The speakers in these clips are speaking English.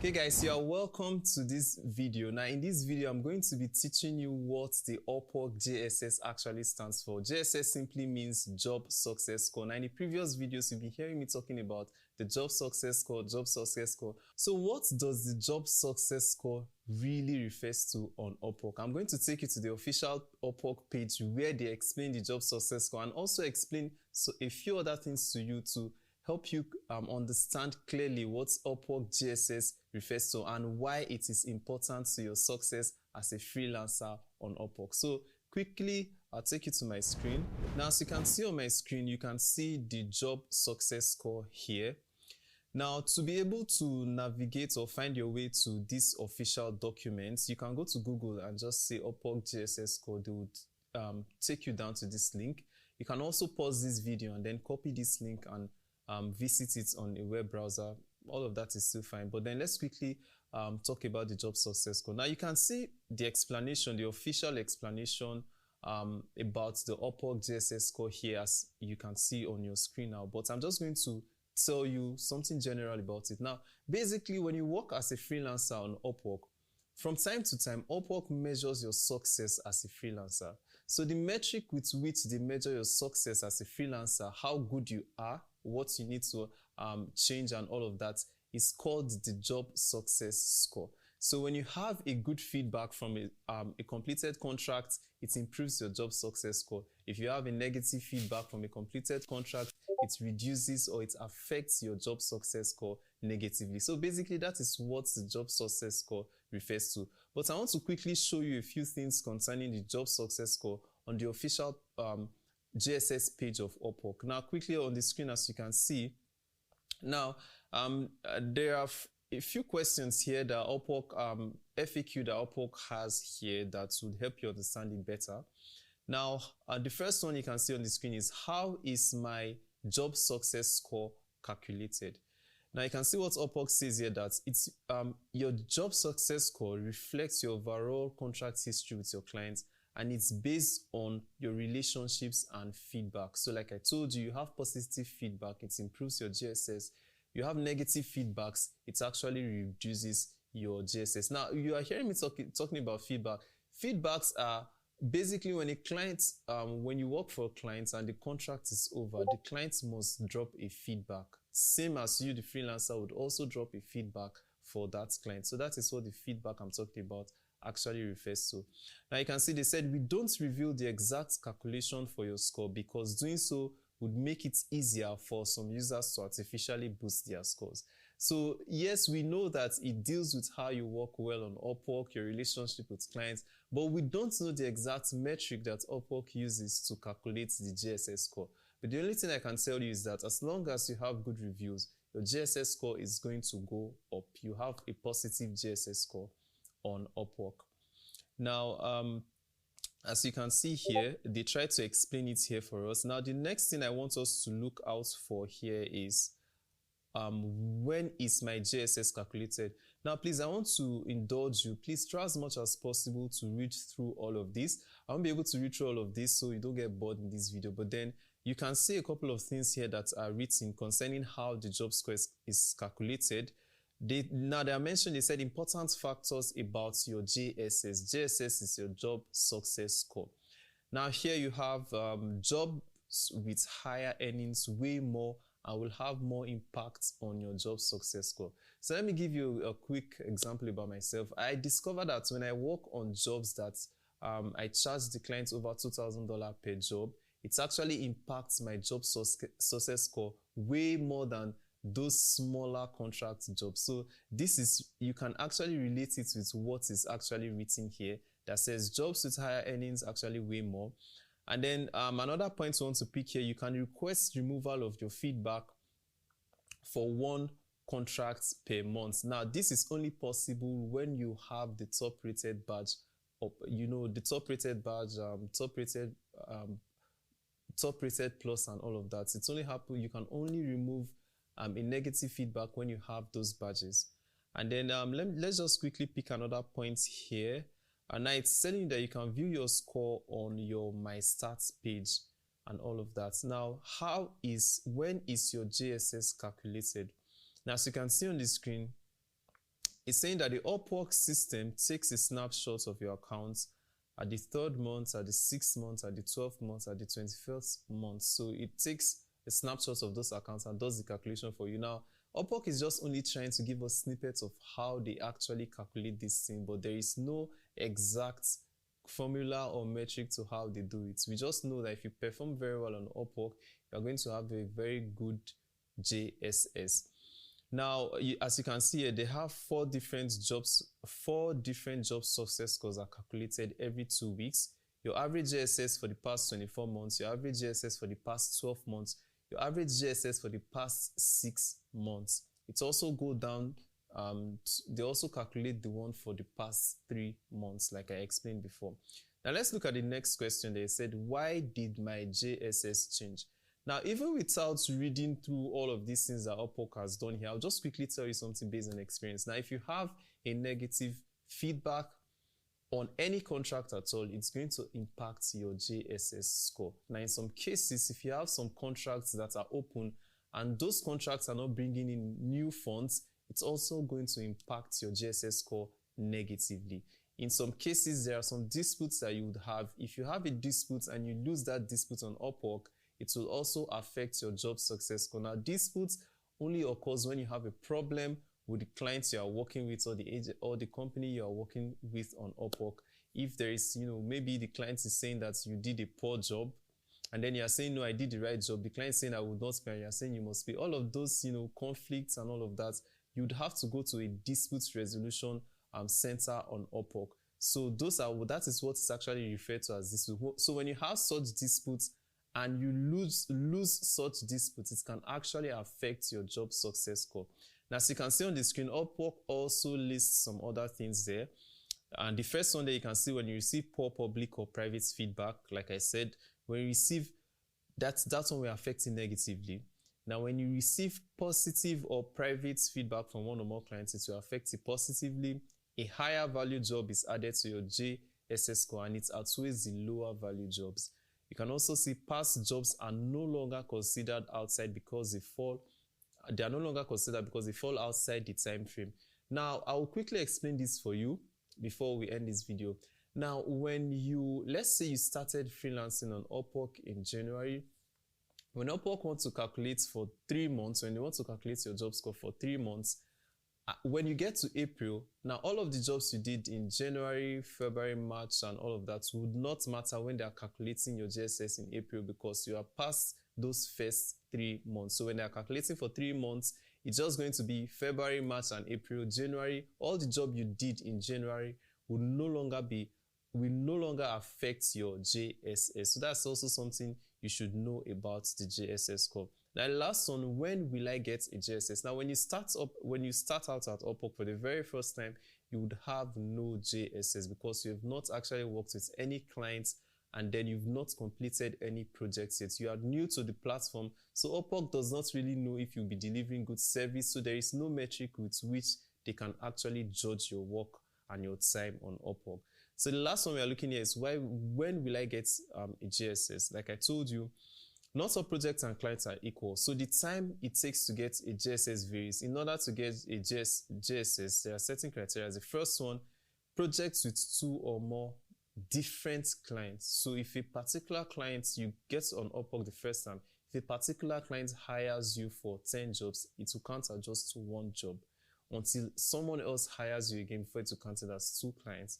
Okay guys, you are welcome to this video. Now in this video, I'm going to be teaching you what the Upwork JSS actually stands for. JSS simply means Job Success Score. Now in the previous videos, you'll be hearing me talking about the Job Success Score, Job Success Score. So what does the Job Success Score really refers to on Upwork? I'm going to take you to the official Upwork page where they explain the Job Success Score and also explain a few other things to you to help you understand clearly what Upwork JSS refers to and why it is important to your success as a freelancer on Upwork. So quickly, I'll take you to my screen. Now, as you can see on my screen, you can see the Job Success Score here. Now, to be able to navigate or find your way to this official document, you can go to Google and just say Upwork JSS Score. They would take you down to this link. You can also pause this video and then copy this link and visit it on a web browser. All of that is still fine. But then let's quickly talk about the Job Success Score. Now you can see the explanation, the official explanation about the Upwork JSS Score here, as you can see on your screen now. But I'm just going to tell you something general about it. Now, basically, when you work as a freelancer on Upwork, from time to time, Upwork measures your success as a freelancer. So the metric with which they measure your success as a freelancer, how good you are, what you need to change and all of that, is called the Job Success Score. So when you have a good feedback from a completed contract, it improves your Job Success Score. If you have a negative feedback from a completed contract, it reduces or it affects your Job Success Score negatively. So basically, that is what the Job Success Score refers to. But I want to quickly show you a few things concerning the Job Success Score on the official JSS page of Upwork. Now, quickly on the screen, as you can see, now there are a few questions here that Upwork, FAQ that Upwork has here that would help you understand it better. Now, the first one you can see on the screen is, how is my Job Success Score calculated? Now you can see what Upwork says here, that it's your Job Success Score reflects your overall contract history with your clients, and it's based on your relationships and feedback. So like I told you, you have positive feedback, it improves your JSS. You have negative feedbacks, it actually reduces your JSS. Now, you are hearing me talking about feedback. Feedbacks are basically when a client, when you work for a client and the contract is over, the client must drop a feedback. Same as you, the freelancer, would also drop a feedback for that client. So that is what the feedback I'm talking about actually refers to. Now you can see they said we don't reveal the exact calculation for your score because doing so would make it easier for some users to artificially boost their scores. So yes, we know that it deals with how you work well on Upwork, your relationship with clients, but we don't know the exact metric that Upwork uses to calculate the JSS score. But the only thing I can tell you is that as long as you have good reviews, your JSS score is going to go up. You have a positive JSS score on Upwork. Now, as you can see here, they try to explain it here for us. Now, the next thing I want us to look out for here is when is my JSS calculated? Now, please, I want to indulge you. Please try as much as possible to read through all of this. I won't be able to read through all of this, so you don't get bored in this video. But then you can see a couple of things here that are written concerning how the job score is calculated. Now they are mentioned, they said important factors about your JSS. JSS is your Job Success Score. Now here you have jobs with higher earnings, way more, and will have more impact on your Job Success Score. So let me give you a quick example about myself. I discovered that when I work on jobs that I charge the clients over $2,000 per job, it actually impacts my Job Success Score way more than those smaller contract jobs. So this is, you can actually relate it with what is actually written here that says jobs with higher earnings actually way more. And then another point I want to pick here, you can request removal of your feedback for one contract per month. Now this is only possible when you have the top rated badge, you know, the top rated badge, top rated plus and all of that. It's only happen, you can only remove a negative feedback when you have those badges. And then let's just quickly pick another point here. And now it's telling you that you can view your score on your My Stats page and all of that. Now, when is your JSS calculated? Now, as you can see on the screen, It's saying that the Upwork system takes a snapshot of your accounts at the 3rd month, at the 6th month, at the 12th month, at the 21st month. So it takes a snapshot of those accounts and does the calculation for you. Now, Upwork is just only trying to give us snippets of how they actually calculate this thing, but there is no exact formula or metric to how they do it. We just know that if you perform very well on Upwork, you're going to have a very good JSS. Now, as you can see here, they have 4 different job success scores are calculated every 2 weeks. Your average JSS for the past 24 months, your average JSS for the past 12 months, your average JSS for the past 6 months. It also go down, they also calculate the one for the past 3 months, like I explained before. Now, let's look at the next question. They said, why did my JSS change? Now, even without reading through all of these things that Upwork has done here, I'll just quickly tell you something based on experience. Now, if you have a negative feedback on any contract at all, it's going to impact your JSS score. Now, in some cases, if you have some contracts that are open and those contracts are not bringing in new funds, it's also going to impact your JSS score negatively. In some cases, there are some disputes that you would have. If you have a dispute and you lose that dispute on Upwork, it will also affect your job success score. Now, disputes only occurs when you have a problem with the clients you are working with or the agent or the company you are working with on Upwork. If there is, maybe the client is saying that you did a poor job, and then you are saying, no, I did the right job. The client is saying I would not pay, and you are saying you must pay. All of those, conflicts and all of that, you'd have to go to a dispute resolution center on Upwork. So that is what is actually referred to as dispute. So when you have such disputes, and you lose such disputes, it can actually affect your job success score. Now, as you can see on the screen, Upwork also lists some other things there. And the first one that you can see, when you receive poor public or private feedback, like I said, when you receive that's one will affect you negatively. Now, when you receive positive or private feedback from one or more clients, it will affect you positively. A higher value job is added to your JSS score, and it outweighs the lower value jobs. You can also see past jobs are no longer considered outside because they fall outside the time frame. Now, I will quickly explain this for you before we end this video. Now, let's say you started freelancing on Upwork in January. When Upwork wants to calculate for 3 months, when they want to calculate your job score for 3 months, when you get to April, now all of the jobs you did in January, February, March, and all of that would not matter when they are calculating your JSS in April, because you are past those first 3 months. So when they are calculating for 3 months, it's just going to be February, March, and April. January, all the job you did in January will no longer affect your JSS. So that's also something you should know about the JSS score. Now, the last one, when will I get a JSS? Now, when you start out at Upwork for the very first time, you would have no JSS because you have not actually worked with any clients, and then you've not completed any projects yet. You are new to the platform, so Upwork does not really know if you'll be delivering good service. So there is no metric with which they can actually judge your work and your time on Upwork. So the last one we are looking at is when will I get a JSS? Like I told you, not all projects and clients are equal. So the time it takes to get a JSS varies. In order to get a JSS, there are certain criteria. The first one, projects with 2 or more different clients. So if a particular client you get on Upwork the first time, if a particular client hires you for 10 jobs, it will count as just 1 job until someone else hires you again before it will count as 2 clients.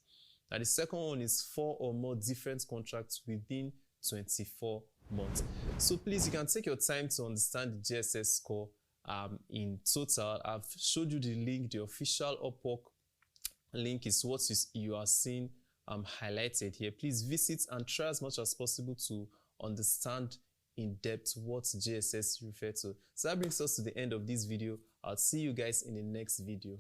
Now, the second one is 4 or more different contracts within 24 months. So please, you can take your time to understand the JSS score in total. I've showed you the link. The official Upwork link is what you are seeing highlighted here. Please visit and try as much as possible to understand in depth what JSS refers to. So that brings us to the end of this video. I'll see you guys in the next video.